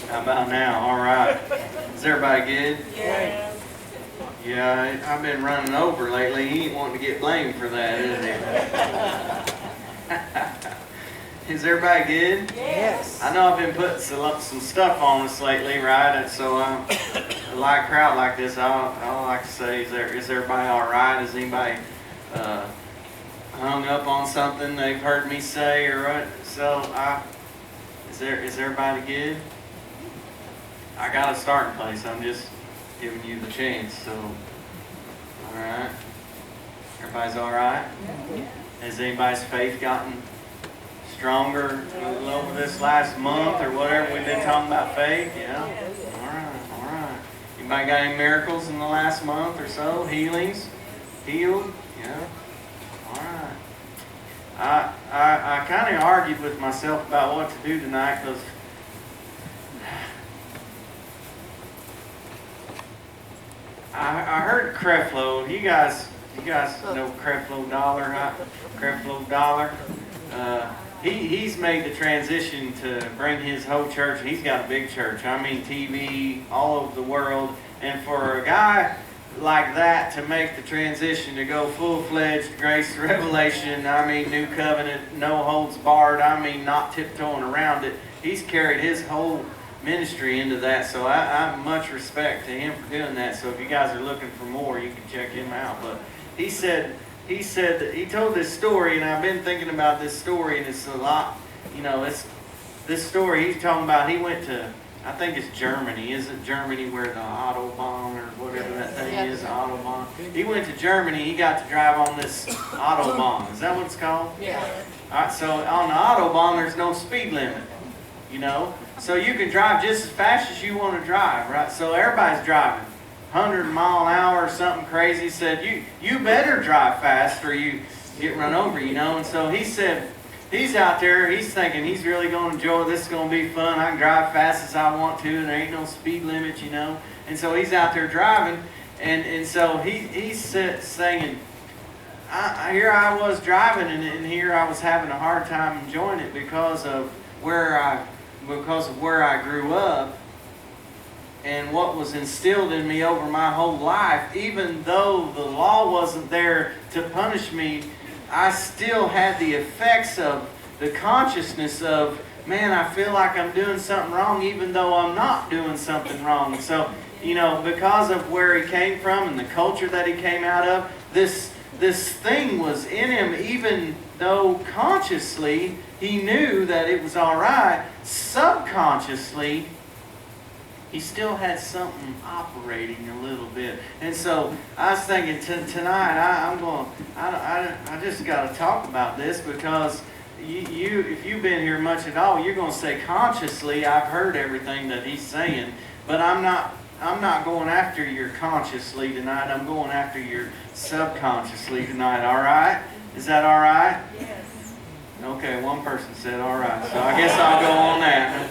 How about now? All right. Is everybody good? Yeah. Yeah, I've been running over lately. He ain't wanting to get blamed for that, is he? Is everybody good? Yes. I know I've been putting some stuff on us lately, right? And so a live crowd like this, I like to say, is everybody all right? Is anybody hung up on something they've heard me say or what? So is everybody good? I got a starting place. I'm just giving you the chance. So, all right. Everybody's all right? Has anybody's faith gotten stronger over this last month or whatever we've been talking about faith? Yeah. All right. All right. Anybody got any miracles in the last month or so? Healings? Healed? Yeah. All right. I kind of argued with myself about what to do tonight because I heard Creflo. You guys know Creflo Dollar, huh? Creflo Dollar. He's made the transition to bring his whole church. He's got a big church. I mean, TV all over the world. And for a guy like that to make the transition to go full-fledged grace revelation, I mean, new covenant, no holds barred. I mean, not tiptoeing around it. He's carried his whole ministry into that, so I have much respect to him for doing that. So if you guys are looking for more, you can check him out. But he said that he told this story, and I've been thinking about this story, and it's a lot, it's this story he's talking about. He went to, I think it's Germany. Is it Germany where the Autobahn or whatever that thing is, the Autobahn? He went to Germany. He got to drive on this Autobahn. Is that what it's called? Yeah. All right, so on the Autobahn, there's no speed limit, So you can drive just as fast as you want to drive, right? So everybody's driving 100 mile an hour or something crazy. He said, you better drive fast or you get run over, And so he said, he's out there, he's thinking he's really going to enjoy this. It's going to be fun. I can drive fast as I want to, and there ain't no speed limit, And so he's out there driving, and so he's singing, here I was driving, and here I was having a hard time enjoying it because of where I grew up and what was instilled in me over my whole life. Even though the law wasn't there to punish me, I still had the effects of the consciousness of, man, I feel like I'm doing something wrong even though I'm not doing something wrong. So, because of where he came from and the culture that he came out of, this thing was in him, even though consciously he knew that it was all right. Subconsciously, he still had something operating a little bit. And so I was thinking tonight, I just got to talk about this because if you've been here much at all, you're going to say consciously, I've heard everything that he's saying, but I'm not going after your consciously tonight. I'm going after your subconsciously tonight. All right? Is that all right? Yes. Okay, one person said all right, so I guess I'll go on that.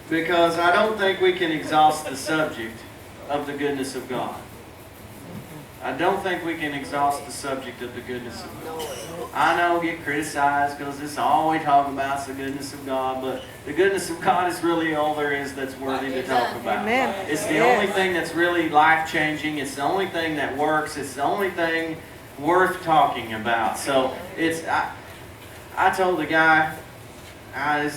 Because I don't think we can exhaust the subject of the goodness of God. I don't think we can exhaust the subject of the goodness of God. I know, get criticized because it's all we talk about is the goodness of God, but the goodness of God is really all there is that's worthy to talk about. Amen. It's the only thing that's really life-changing. It's the only thing that works. It's the only thing worth talking about. So I told the guy,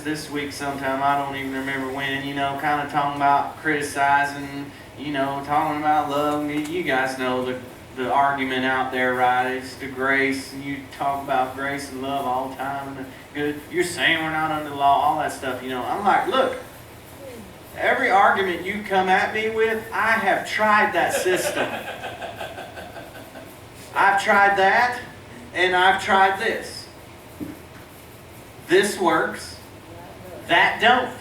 this week sometime, I don't even remember when, kind of talking about criticizing, talking about love. You guys know the argument out there, right? It's the grace, and you talk about grace and love all the time. And good, you're saying we're not under the law, all that stuff. I'm like, look, every argument you come at me with, I have tried that system. I've tried that, and I've tried this. This works. That don't.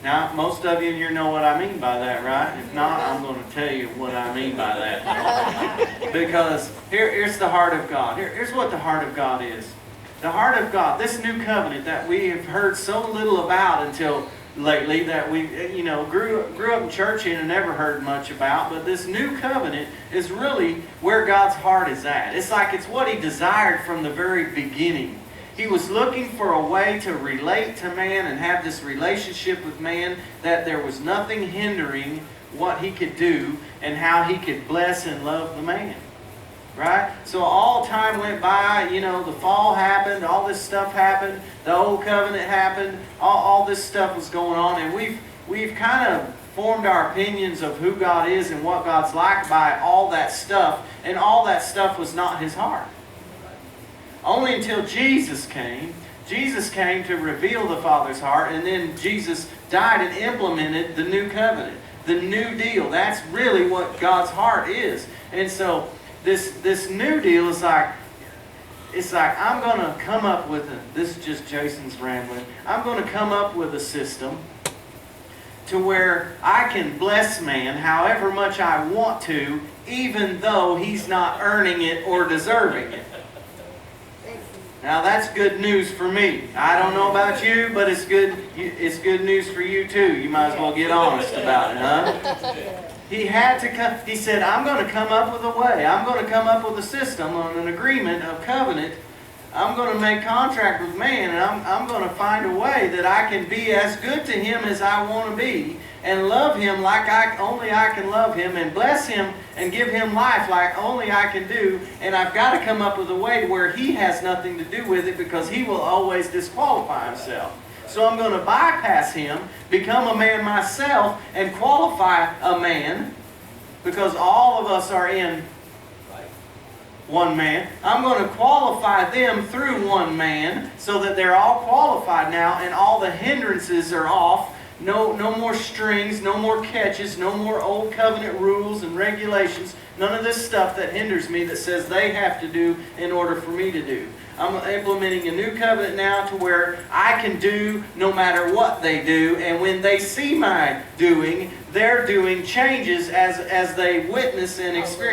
Now, most of you in here know what I mean by that, right? If not, I'm going to tell you what I mean by that. Because here's the heart of God. Here's what the heart of God is. The heart of God, this new covenant that we have heard so little about until lately that we, grew up in church in and never heard much about. But this new covenant is really where God's heart is at. It's like it's what He desired from the very beginning. He was looking for a way to relate to man and have this relationship with man, that there was nothing hindering what He could do and how He could bless and love the man. Right? So all time went by, the fall happened, all this stuff happened, the old covenant happened, all this stuff was going on, and we've kind of formed our opinions of who God is and what God's like by all that stuff, and all that stuff was not His heart. Only until Jesus came to reveal the Father's heart, and then Jesus died and implemented the new covenant, the new deal. That's really what God's heart is. And so this new deal is like, I'm going to come up with this is just Jason's rambling. I'm going to come up with a system to where I can bless man however much I want to, even though he's not earning it or deserving it. Now that's good news for me. I don't know about you, but it's good news for you too. You might as well get honest about it, huh? He had to come. He said, I'm going to come up with a way. I'm going to come up with a system on an agreement of covenant. I'm going to make contract with man, and I'm going to find a way that I can be as good to him as I want to be, and love him like only I can love him, and bless him and give him life like only I can do. And I've got to come up with a way where he has nothing to do with it, because he will always disqualify himself. So I'm going to bypass him, become a man myself, and qualify a man, because all of us are in one man. I'm going to qualify them through one man, so that they're all qualified now, and all the hindrances are off. No more strings, no more catches, no more old covenant rules and regulations. None of this stuff that hinders me, that says they have to do in order for me to do. I'm implementing a new covenant now to where I can do no matter what they do. And when they see my doing, their doing changes as they witness and experience.